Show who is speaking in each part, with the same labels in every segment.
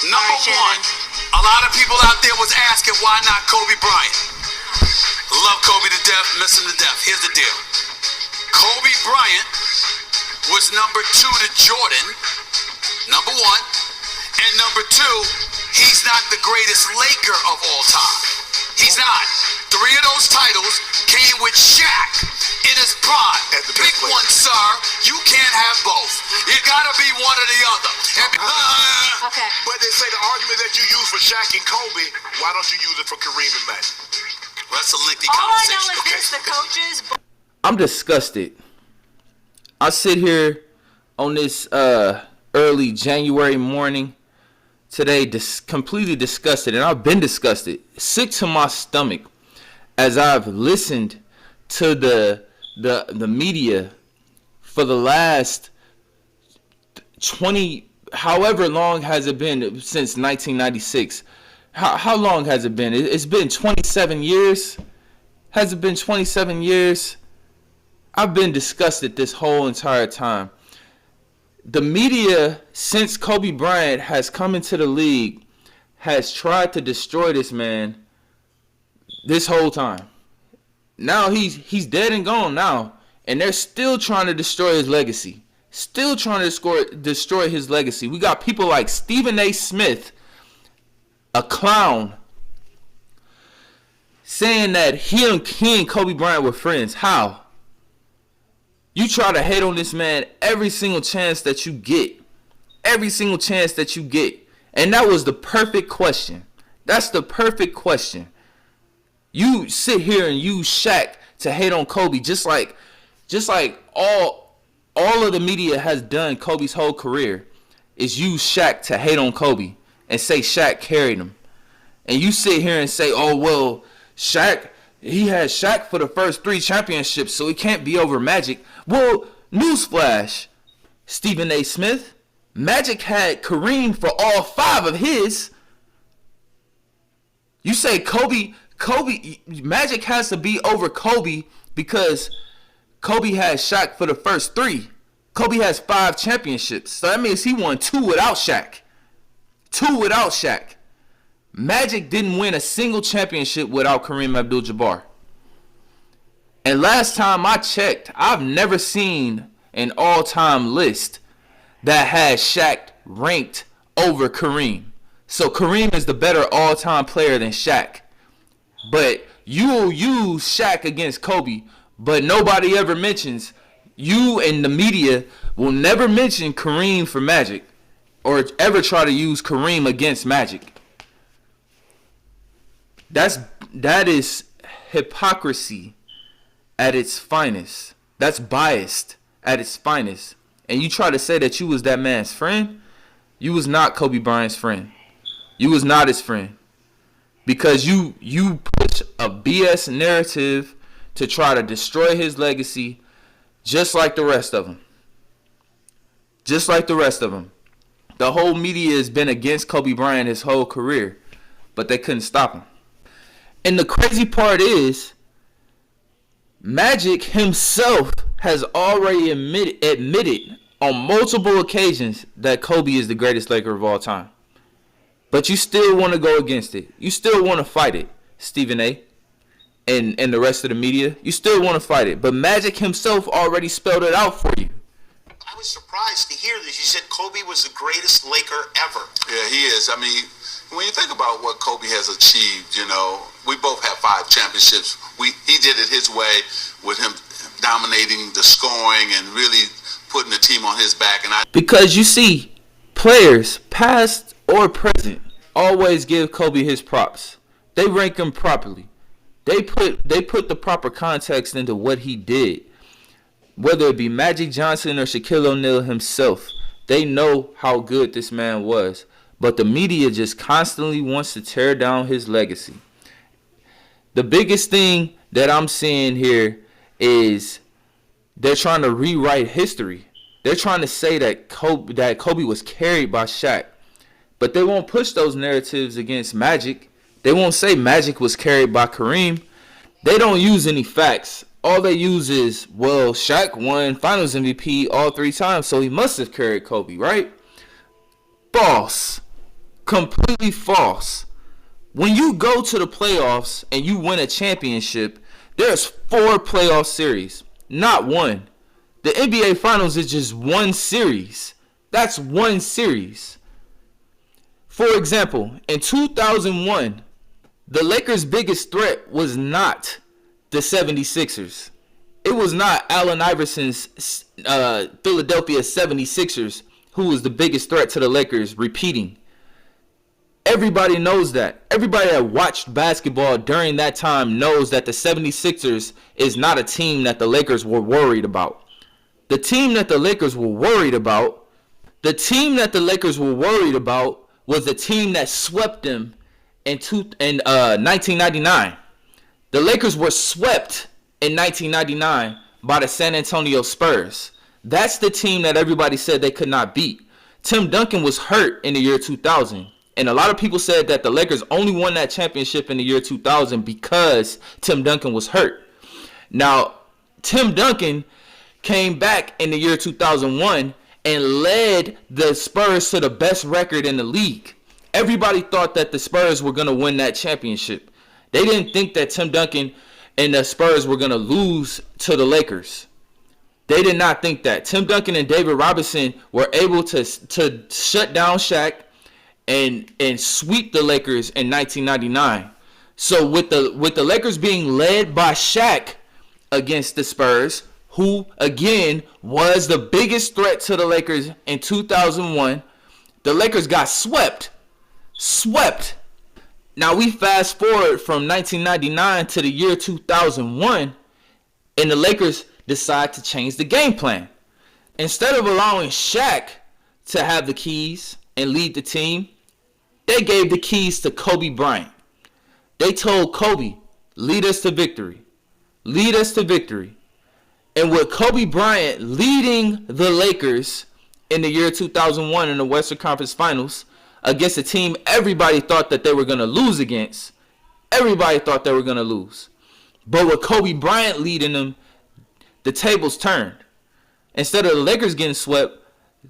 Speaker 1: Number one, a lot of people out there was asking why not Kobe Bryant. Love Kobe to death, miss him to death. Here's the deal. Kobe Bryant was number 2 to Jordan, number 1. And number 2, he's not the greatest Laker of all time. He's not. 3 of those titles came with Shaq in his prime. Pick one, sir. You can't have both. You gotta be one or the other.
Speaker 2: Okay.
Speaker 3: But they say the argument that you use for Shaq and Kobe, why don't you use it for Kareem and Magic?
Speaker 1: That's a lengthy
Speaker 2: All I
Speaker 1: conversation.
Speaker 2: know is this: the coaches.
Speaker 4: I'm disgusted. I sit here on this early January morning today, completely disgusted, and I've been disgusted, sick to my stomach, as I've listened to the media for the last 20, however long has it been since 1996? How long has it been? It's been 27 years. Has it been 27 years? I've been disgusted this whole entire time. The media, since Kobe Bryant has come into the league, has tried to destroy this man this whole time. Now he's dead and gone now, and they're still trying to destroy his legacy. Still trying to destroy his legacy. We got people like Stephen A. Smith, a clown, saying that he and Kobe Bryant were friends. How? You try to hate on this man every single chance that you get. Every single chance that you get. And that was the perfect question. That's the perfect question. You sit here and use Shaq to hate on Kobe, just like all of the media has done Kobe's whole career, is use Shaq to hate on Kobe and say Shaq carried him. And you sit here and say, oh, well, Shaq, he had Shaq for the first 3 championships, so he can't be over Magic. Well, newsflash, Stephen A. Smith, Magic had Kareem for all 5 of his. You say Magic has to be over Kobe because Kobe has Shaq for the first 3. Kobe has 5 championships, so that means he won 2 without Shaq. 2 without Shaq. Magic didn't win a single championship without Kareem Abdul-Jabbar. And last time I checked, I've never seen an all-time list that has Shaq ranked over Kareem. So Kareem is the better all-time player than Shaq. But you will use Shaq against Kobe, but nobody ever mentions, you and the media will never mention Kareem for Magic or ever try to use Kareem against Magic. That is hypocrisy at its finest. That's biased at its finest. And you try to say that you was that man's friend? You was not Kobe Bryant's friend. You was not his friend. Because you push a BS narrative to try to destroy his legacy, just like the rest of them. Just like the rest of them. The whole media has been against Kobe Bryant his whole career, but they couldn't stop him. And the crazy part is, Magic himself has already admitted on multiple occasions that Kobe is the greatest Laker of all time. But you still want to go against it. You still want to fight it, Stephen A. And the rest of the media. You still want to fight it. But Magic himself already spelled it out for you.
Speaker 3: I was surprised to hear that you said Kobe was the greatest Laker ever.
Speaker 1: Yeah, he is. I mean, when you think about what Kobe has achieved, you know, we both have 5 championships. He did it his way with him dominating the scoring and really putting the team on his back.
Speaker 4: Because you see, players, past or present, always give Kobe his props. They rank him properly. They put the proper context into what he did. Whether it be Magic Johnson or Shaquille O'Neal himself, they know how good this man was. But the media just constantly wants to tear down his legacy. The biggest thing that I'm seeing here is they're trying to rewrite history. They're trying to say that Kobe was carried by Shaq. But they won't push those narratives against Magic. They won't say Magic was carried by Kareem. They don't use any facts. All they use is, well, Shaq won Finals MVP all 3 times, so he must have carried Kobe, right? False. Completely false. When you go to the playoffs and you win a championship, there's 4 playoff series, not one. The NBA Finals is just one series. That's one series. For example, in 2001, the Lakers' biggest threat was not the 76ers. It was not Allen Iverson's Philadelphia 76ers who was the biggest threat to the Lakers repeating. Everybody knows that. Everybody that watched basketball during that time knows that the 76ers is not a team that the Lakers were worried about. The team that the Lakers were worried about was the team that swept them in 1999. The Lakers were swept in 1999 by the San Antonio Spurs. That's the team that everybody said they could not beat. Tim Duncan was hurt in the year 2000. And a lot of people said that the Lakers only won that championship in the year 2000 because Tim Duncan was hurt. Now, Tim Duncan came back in the year 2001 and led the Spurs to the best record in the league. Everybody thought that the Spurs were going to win that championship. They didn't think that Tim Duncan and the Spurs were going to lose to the Lakers. They did not think that. Tim Duncan and David Robinson were able to shut down Shaq and sweep the Lakers in 1999. So with the Lakers being led by Shaq against the Spurs, who again was the biggest threat to the Lakers in 2001, the Lakers got swept. Now we fast forward from 1999 to the year 2001, and the Lakers decide to change the game plan. Instead of allowing Shaq to have the keys and lead the team, they gave the keys to Kobe Bryant. They told Kobe, lead us to victory. Lead us to victory. And with Kobe Bryant leading the Lakers in the year 2001 in the Western Conference Finals against a team everybody thought that they were going to lose against. Everybody thought they were going to lose. But with Kobe Bryant leading them, the tables turned. Instead of the Lakers getting swept,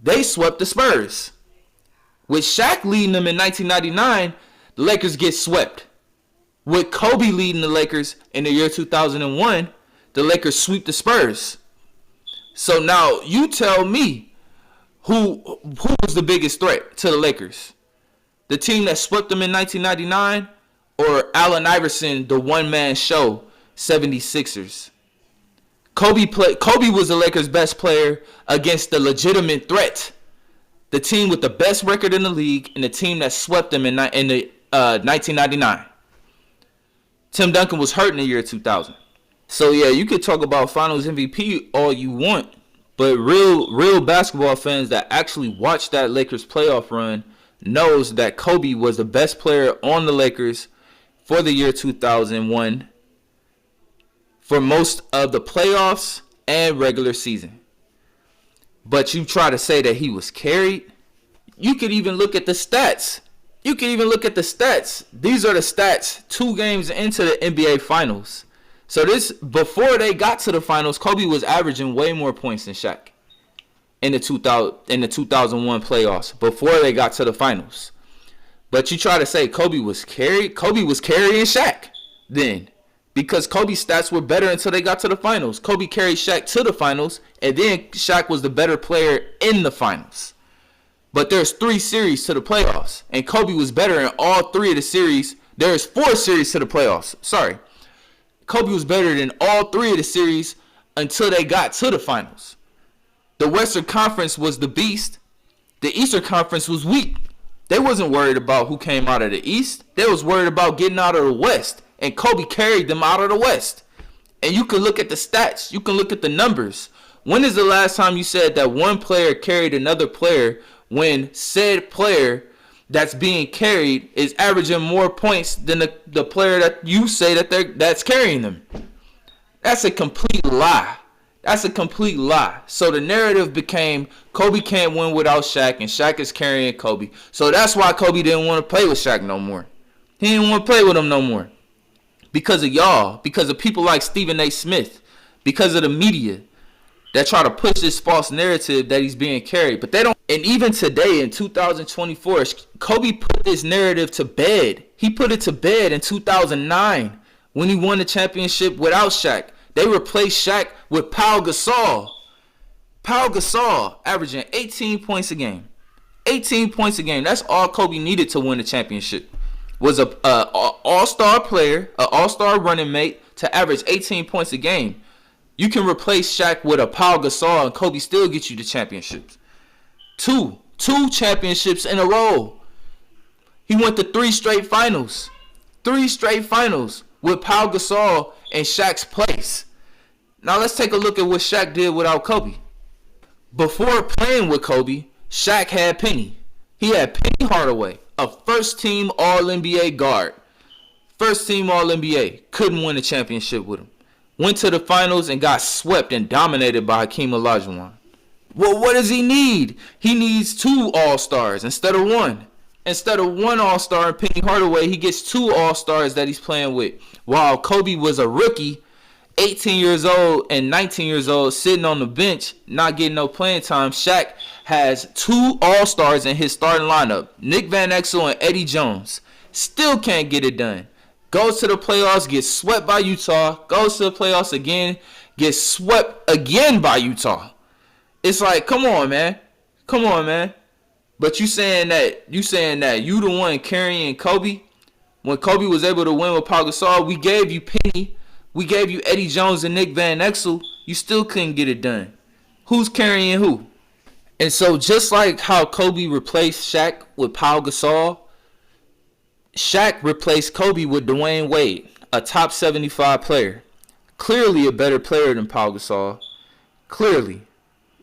Speaker 4: they swept the Spurs. With Shaq leading them in 1999, the Lakers get swept. With Kobe leading the Lakers in the year 2001, the Lakers sweep the Spurs. So now you tell me who was the biggest threat to the Lakers? The team that swept them in 1999 or Allen Iverson, the one-man show, 76ers? Kobe was the Lakers' best player against the legitimate threat. The team with the best record in the league and the team that swept them in 1999. Tim Duncan was hurt in the year 2000. So yeah, you could talk about Finals MVP all you want, but real basketball fans that actually watched that Lakers playoff run knows that Kobe was the best player on the Lakers for the year 2001 for most of the playoffs and regular season. But you try to say that he was carried. You could even look at the stats. These are the stats 2 games into the NBA Finals. So before they got to the Finals, Kobe was averaging way more points than Shaq in the 2001 playoffs before they got to the Finals. But you try to say Kobe was carried. Kobe was carrying Shaq then, because Kobe's stats were better until they got to the Finals. Kobe carried Shaq to the Finals, and then Shaq was the better player in the Finals. But there's 3 series to the playoffs, and Kobe was better in all 3 of the series. There's 4 series to the playoffs. Sorry. Kobe was better than all 3 of the series until they got to the Finals. The Western Conference was the beast. The Eastern Conference was weak. They wasn't worried about who came out of the East. They was worried about getting out of the West. And Kobe carried them out of the West. And you can look at the stats. You can look at the numbers. When is the last time you said that one player carried another player when said player that's being carried is averaging more points than the player that you say that's carrying them? That's a complete lie. So the narrative became Kobe can't win without Shaq, and Shaq is carrying Kobe. So that's why Kobe didn't want to play with Shaq no more. He didn't want to play with him no more. Because of y'all. Because of people like Stephen A. Smith. Because of the media that try to push this false narrative that he's being carried. But they don't. And even today in 2024, Kobe put this narrative to bed. He put it to bed in 2009 when he won the championship without Shaq. They replaced Shaq with Pau Gasol. Pau Gasol averaging 18 points a game. 18 points a game. That's all Kobe needed to win the championship. Was a all-star player, an all-star running mate to average 18 points a game. You can replace Shaq with a Pau Gasol and Kobe still get you the championships. Two championships in a row. He went to 3 straight finals. 3 straight finals with Pau Gasol in Shaq's place. Now let's take a look at what Shaq did without Kobe. Before playing with Kobe, Shaq had Penny. He had Penny Hardaway, a first-team All-NBA guard. First-team All-NBA. Couldn't win a championship with him. Went to the finals and got swept and dominated by Hakeem Olajuwon. Well, what does he need? He needs 2 All-Stars instead of 1. Instead of 1 All-Star and Penny Hardaway, he gets 2 All-Stars that he's playing with. While Kobe was a rookie, 18 years old and 19 years old, sitting on the bench, not getting no playing time, Shaq has 2 All-Stars in his starting lineup. Nick Van Exel and Eddie Jones. Still can't get it done. Goes to the playoffs, gets swept by Utah. Goes to the playoffs again, gets swept again by Utah. It's like, come on, man. Come on, man. But you saying that you the one carrying Kobe? When Kobe was able to win with Pau Gasol, we gave you Penny. We gave you Eddie Jones and Nick Van Exel. You still couldn't get it done. Who's carrying who? And so just like how Kobe replaced Shaq with Pau Gasol, Shaq replaced Kobe with Dwayne Wade, a top 75 player. Clearly a better player than Pau Gasol. Clearly.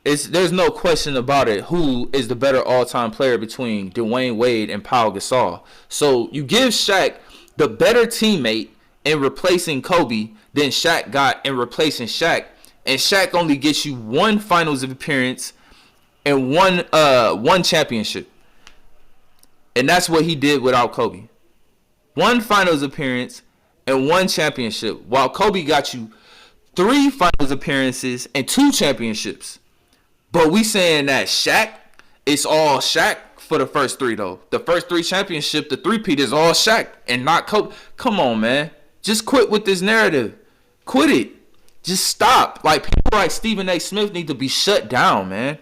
Speaker 4: There's no question about it who is the better all-time player between Dwayne Wade and Pau Gasol. So you give Shaq the better teammate in replacing Kobe than Shaq got in replacing Shaq. And Shaq only gets you 1 finals appearance and one championship. And that's what he did without Kobe. 1 finals appearance and 1 championship. While Kobe got you 3 finals appearances and 2 championships. But we saying that Shaq, it's all Shaq for the first 3 though. The first 3 championship, the 3-peat is all Shaq and not Kobe. Come on, man. Just quit with this narrative. Quit it. Just stop. Like, people like Stephen A. Smith need to be shut down, man.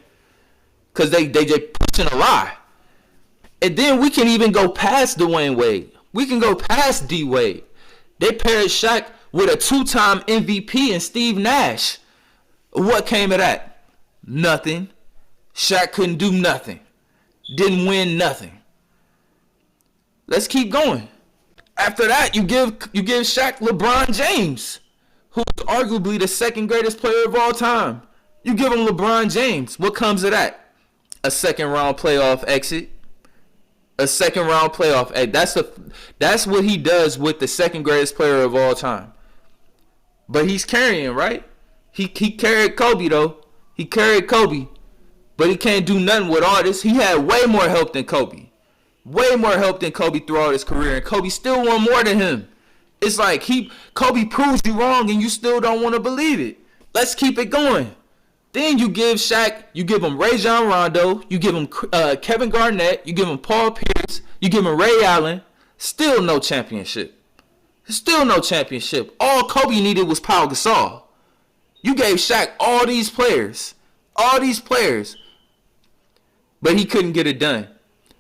Speaker 4: Because they just pushing a lie. And then we can even go past Dwayne Wade. We can go past D. Wade. They paired Shaq with a 2-time MVP and Steve Nash. What came of that? Nothing. Shaq couldn't do nothing. Didn't win nothing. Let's keep going. After that, you give Shaq LeBron James, who's arguably the 2nd greatest player of all time. You give him LeBron James. What comes of that? A 2nd round playoff exit. A 2nd round playoff exit. That's what he does with the 2nd greatest player of all time. But he's carrying, right? He carried Kobe though. He carried Kobe, but he can't do nothing with all this. He had way more help than Kobe. Way more help than Kobe throughout his career, and Kobe still won more than him. It's like Kobe proves you wrong, and you still don't want to believe it. Let's keep it going. Then you give Shaq, you give him Rajon Rondo, you give him Kevin Garnett, you give him Paul Pierce, you give him Ray Allen. Still no championship. Still no championship. All Kobe needed was Pau Gasol. You gave Shaq all these players, but he couldn't get it done.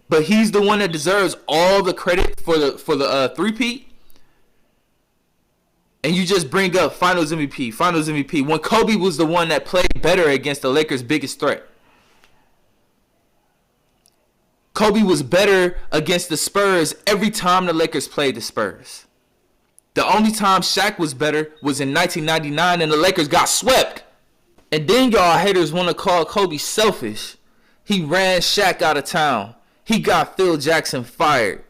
Speaker 4: But he's the one that deserves all the credit for the 3-peat. And you just bring up Finals MVP, when Kobe was the one that played better against the Lakers' biggest threat. Kobe was better against the Spurs every time the Lakers played the Spurs. The only time Shaq was better was in 1999 and the Lakers got swept. And then y'all haters want to call Kobe selfish. He ran Shaq out of town. He got Phil Jackson fired.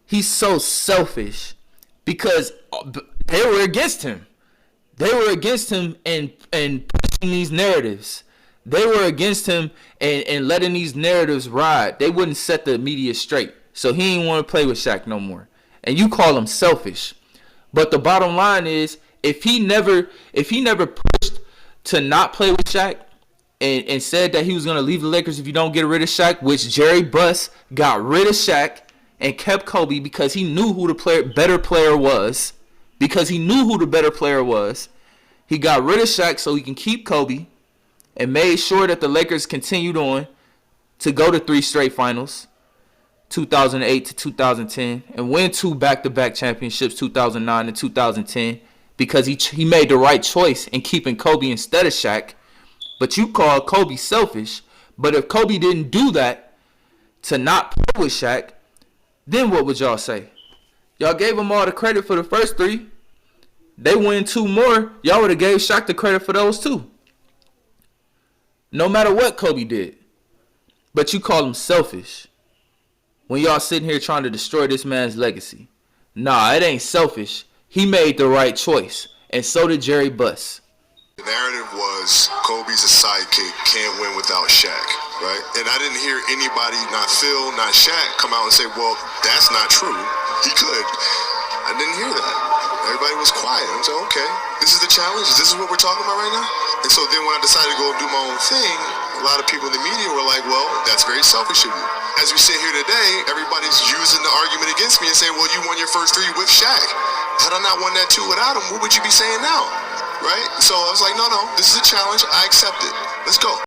Speaker 4: He's so selfish because they were against him. They were against him and pushing these narratives. They were against him and letting these narratives ride. They wouldn't set the media straight. So he didn't want to play with Shaq no more. And you call him selfish. But the bottom line is, if he never pushed to not play with Shaq, and said that he was going to leave the Lakers if you don't get rid of Shaq, which Jerry Buss got rid of Shaq and kept Kobe because he knew who the better player was. Because he knew who the better player was. He got rid of Shaq so he can keep Kobe and made sure that the Lakers continued on to go to 3 straight finals, 2008 to 2010, and win 2 back-to-back championships, 2009 and 2010, because he made the right choice in keeping Kobe instead of Shaq. But you call Kobe selfish. But if Kobe didn't do that to not play with Shaq, then what would y'all say? Y'all gave him all the credit for the first 3. They win 2 more. Y'all would have gave Shaq the credit for those 2. No matter what Kobe did. But you call him selfish when y'all sitting here trying to destroy this man's legacy. Nah, it ain't selfish. He made the right choice. And so did Jerry Buss.
Speaker 3: The narrative was Kobe's a sidekick, can't win without Shaq, right? And I didn't hear anybody, not Phil, not Shaq, come out and say, well, that's not true. He could. I didn't hear that. Everybody was quiet. I'm saying, okay, this is the challenge. This is what we're talking about right now. And so then when I decided to go do my own thing, a lot of people in the media were like, well, that's very selfish of you. As we sit here today, everybody's using the argument against me and saying, well, you won your first 3 with Shaq. Had I not won that 2 without him, what would you be saying now? Right? So I was like, no, this is a challenge. I accept it. Let's go.